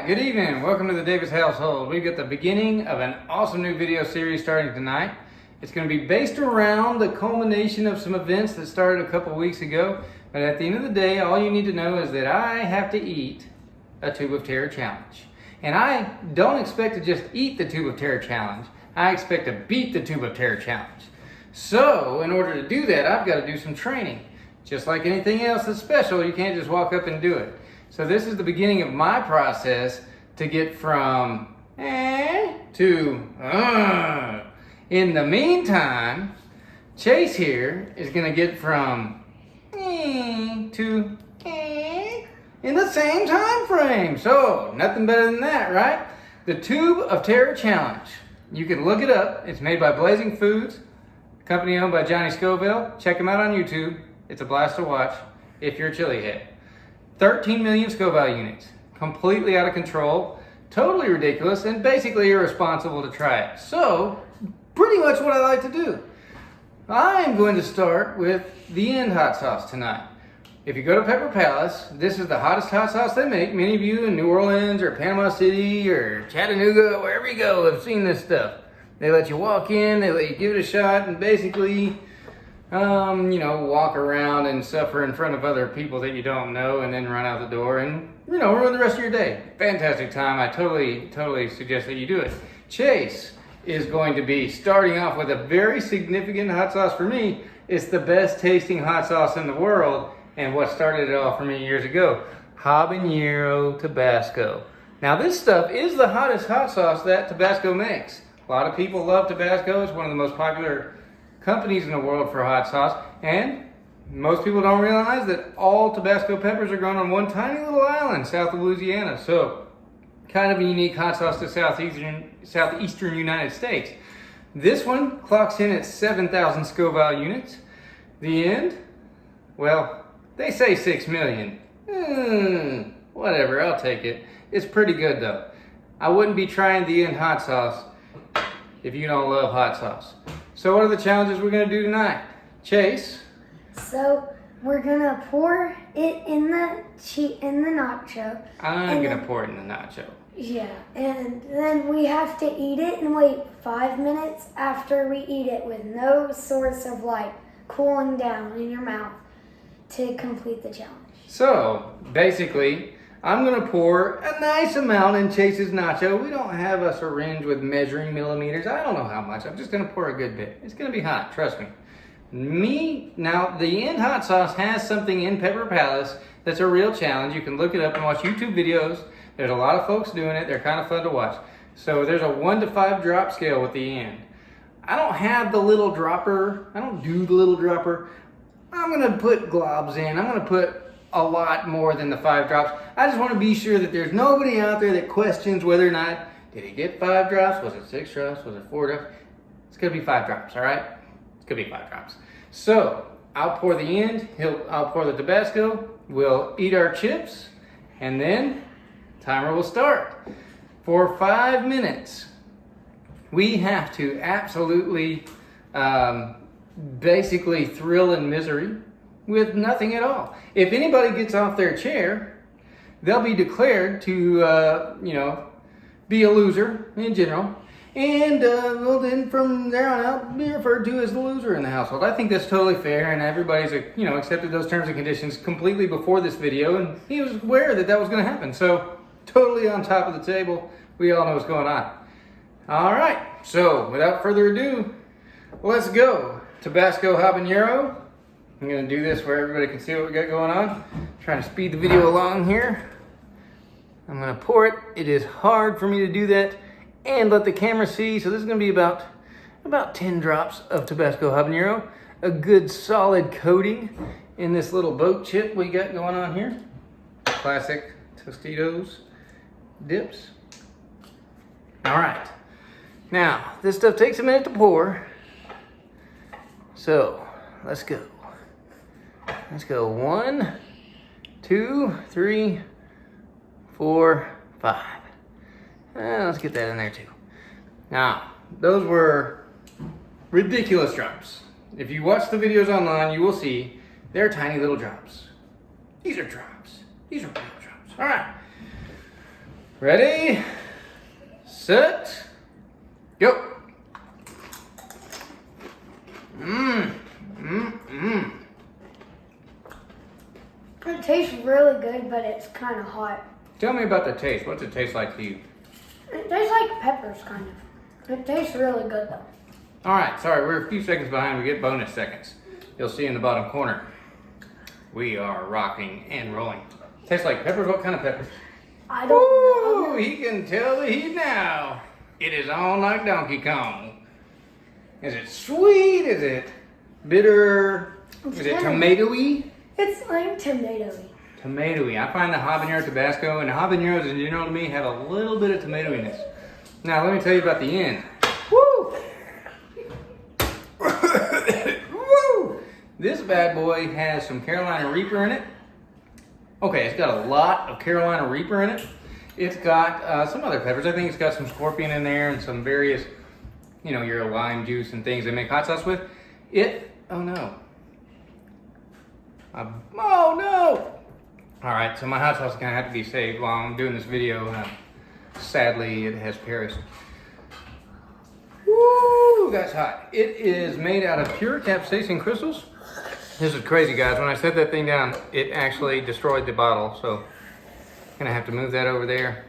good evening. Welcome to the Davis household. We've got the beginning of an awesome new video series starting tonight. It's going to be based around the culmination of some events that started a couple weeks ago. But at the end of the day, all you need to know is that I have to eat a Tube of Terror challenge. And I don't expect to just eat the Tube of Terror challenge. I expect to beat the Tube of Terror challenge. So, in order to do that, I've got to do some training. Just like anything else that's special, you can't just walk up and do it. So this is the beginning of my process to get from to In the meantime, Chase here is going to get from to in the same time frame. So nothing better than that, right? The Tube of Terror Challenge. You can look it up. It's made by Blazing Foods, company owned by Johnny Scoville. Check him out on YouTube. It's a blast to watch if you're a chili head. 13 million Scoville units. Completely out of control, totally ridiculous, and basically irresponsible to try it. So, pretty much what I like to do. I am going to start with the End hot sauce tonight. If you go to Pepper Palace, this is the hottest hot sauce they make. Many of you in New Orleans or Panama City or Chattanooga, wherever you go, have seen this stuff. They let you walk in, they let you give it a shot, and basically walk around and suffer in front of other people that you don't know and then run out the door and, ruin the rest of your day. Fantastic time. I totally suggest that you do it. Chase is going to be starting off with a very significant hot sauce for me. It's the best tasting hot sauce in the world and what started it all for me years ago. Habanero Tabasco. Now this stuff is the hottest hot sauce that Tabasco makes. A lot of people love Tabasco. It's one of the most popular companies in the world for hot sauce, and most people don't realize that all Tabasco peppers are grown on one tiny little island south of Louisiana. So kind of a unique hot sauce to southeastern United States. This one clocks in at 7,000 Scoville units. The End, well, they say 6 million. Whatever, I'll take it. It's pretty good though. I wouldn't be trying the End hot sauce if you don't love hot sauce. So what are the challenges we're going to do tonight? Chase? So we're going to pour it in the nacho. I'm going to pour it in the nacho. Yeah, and then we have to eat it and wait 5 minutes after we eat it with no source of light cooling down in your mouth to complete the challenge. So basically, I'm going to pour a nice amount in Chase's nacho. We don't have a syringe with measuring millimeters. I don't know how much. I'm just going to pour a good bit. It's going to be hot, trust me. Now, the End hot sauce has something in Pepper Palace that's a real challenge. You can look it up and watch YouTube videos. There's a lot of folks doing it. They're kind of fun to watch. So there's a 1 to 5 drop scale with the End. I don't have the little dropper. I don't do the little dropper. I'm going to put globs in. I'm going to put a lot more than the 5 drops. I just want to be sure that there's nobody out there that questions whether or not, did he get 5 drops? Was it 6 drops? Was it 4 drops? It's going to be 5 drops, all right? It's going to be 5 drops. So I'll pour the End, I'll pour the Tabasco, we'll eat our chips, and then timer will start. For 5 minutes, we have to absolutely basically thrill in misery with nothing at all. If anybody gets off their chair, they'll be declared to, be a loser in general. And, then from there on out, be referred to as the loser in the household. I think that's totally fair, and everybody's, accepted those terms and conditions completely before this video, and he was aware that that was going to happen. So, totally on top of the table. We all know what's going on. All right, so without further ado, let's go. Tabasco habanero. I'm going to do this where everybody can see what we got going on. Trying to speed the video along here. I'm going to pour it. It is hard for me to do that and let the camera see. So this is going to be about 10 drops of Tabasco habanero. A good solid coating in this little boat chip we got going on here. Classic Tostitos dips. All right. Now, this stuff takes a minute to pour. So, let's go. Let's go 1, 2, 3, 4, 5. Let's get that in there too. Now, those were ridiculous drops. If you watch the videos online, you will see they're tiny little drops. These are drops. These are real drops. All right. Ready, set, go. It tastes really good, but it's kind of hot. Tell me about the taste. What's it taste like to you? It tastes like peppers, kind of. It tastes really good, though. All right, sorry, we're a few seconds behind. We get bonus seconds. You'll see in the bottom corner. We are rocking and rolling. Tastes like peppers? What kind of peppers? I don't know. He can tell the heat now. It is on like Donkey Kong. Is it sweet? Is it bitter? Is it tomatoey? It's like tomatoey. Tomatoey. I find the habanero Tabasco and the habaneros in general to me have a little bit of tomatoiness. Now let me tell you about the end. Woo! Woo! This bad boy has some Carolina Reaper in it. Okay, it's got a lot of Carolina Reaper in it. It's got some other peppers. I think it's got some scorpion in there and some various, you know, your lime juice and things they make hot sauce with. Oh no. Oh no! Alright, so my hot sauce is going to have to be saved while I'm doing this video. Sadly, it has perished. Woo, that's hot. It is made out of pure capsaicin crystals. This is crazy, guys. When I set that thing down, it actually destroyed the bottle. So I'm going to have to move that over there.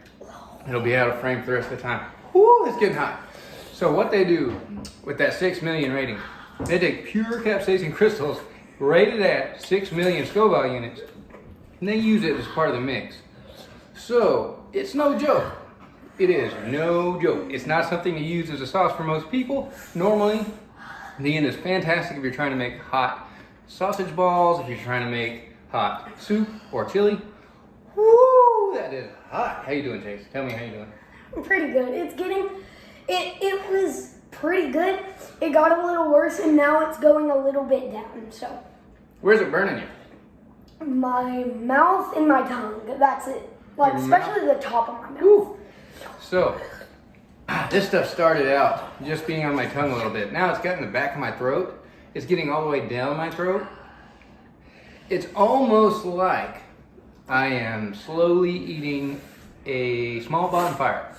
It'll be out of frame for the rest of the time. Woo, it's getting hot. So what they do with that 6 million rating, they take pure capsaicin crystals rated at 6 million Scoville units, and they use it as part of the mix. So it's no joke. It is no joke. It's not something to use as a sauce for most people. Normally, the end is fantastic if you're trying to make hot sausage balls, if you're trying to make hot soup or chili. Woo, that is hot. How you doing, Chase? Tell me how you doing. I'm pretty good. It was pretty good. It got a little worse, and now it's going a little bit down. So, where's it burning you? My mouth and my tongue. That's it. Like, especially the top of my mouth. Woo. So, this stuff started out just being on my tongue a little bit. Now it's got in the back of my throat. It's getting all the way down my throat. It's almost like I am slowly eating a small bonfire.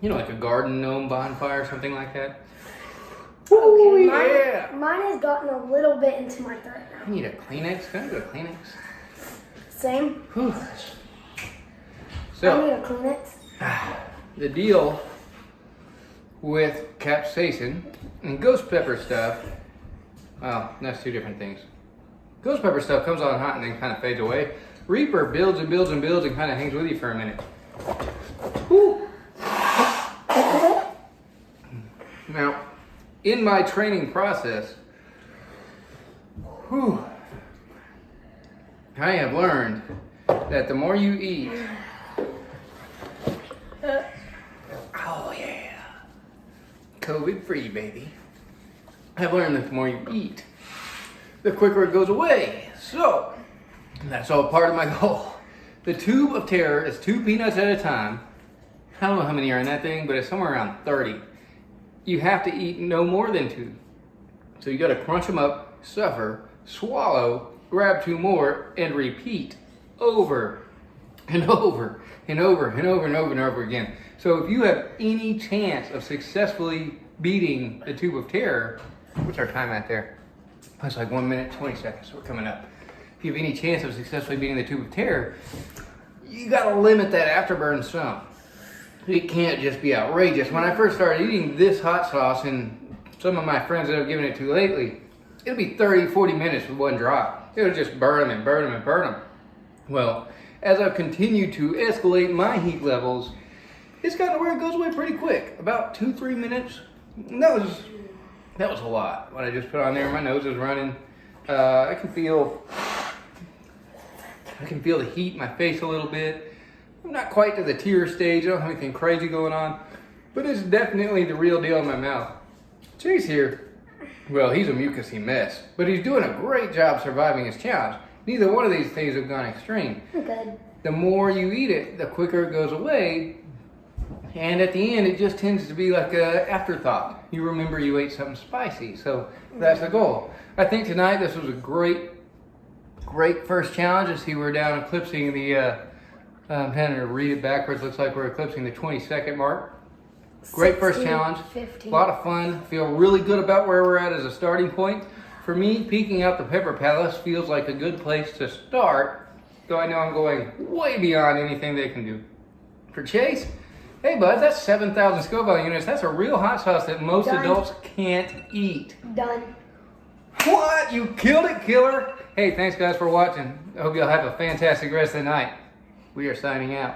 You know, like a garden gnome bonfire, something like that. Okay, yeah. Mine has gotten a little bit into my throat now. I need a Kleenex. Can I do a Kleenex? Same. Whew. I So, need a Kleenex. the deal with capsaicin and ghost pepper stuff, well, that's two different things. Ghost pepper stuff comes on hot and then kind of fades away. Reaper builds and builds and builds and kind of hangs with you for a minute. Whew. Now, in my training process, I have learned that the more you eat, oh yeah, COVID-free, baby. I've learned that the more you eat, the quicker it goes away. So, that's all part of my goal. The tube of terror is 2 peanuts at a time. I don't know how many are in that thing, but it's somewhere around 30. You have to eat no more than 2. So you got to crunch them up, suffer, swallow, grab 2 more, and repeat over and over and over and over and over and over again. So if you have any chance of successfully beating the tube of terror, what's our time at there? It's like 1 minute, 20 seconds. We're coming up. If you have any chance of successfully beating the tube of terror, you got to limit that afterburn some. It can't just be outrageous. When I first started eating this hot sauce, and some of my friends that have given it to lately, it'll be 30, 40 minutes with one drop. It'll just burn them and burn them and burn them. Well, as I've continued to escalate my heat levels, it's gotten to where it goes away pretty quick. About 2-3 minutes. And that was a lot. What I just put on there, my nose is running. I can feel the heat in my face a little bit. I'm not quite to the tear stage. I don't have anything crazy going on, but it's definitely the real deal in my mouth. Chase here, well, he's a mucousy mess, but he's doing a great job surviving his challenge. Neither one of these things have gone extreme. Good. The more you eat it, the quicker it goes away, and at the end, it just tends to be like an afterthought. You remember you ate something spicy, so that's the goal. I think tonight this was a great first challenge. As we're down eclipsing the I'm having to read it backwards. Looks like we're eclipsing the 20-second mark. Great first 16, challenge. 15. A lot of fun. Feel really good about where we're at as a starting point. For me, peeking out the Pepper Palace feels like a good place to start, though I know I'm going way beyond anything they can do. For Chase, hey bud, that's 7,000 Scoville units. That's a real hot sauce that most Done. adults can't eat. Done. What? You killed it, killer. Hey, thanks guys for watching. I hope y'all have a fantastic rest of the night. We are signing out.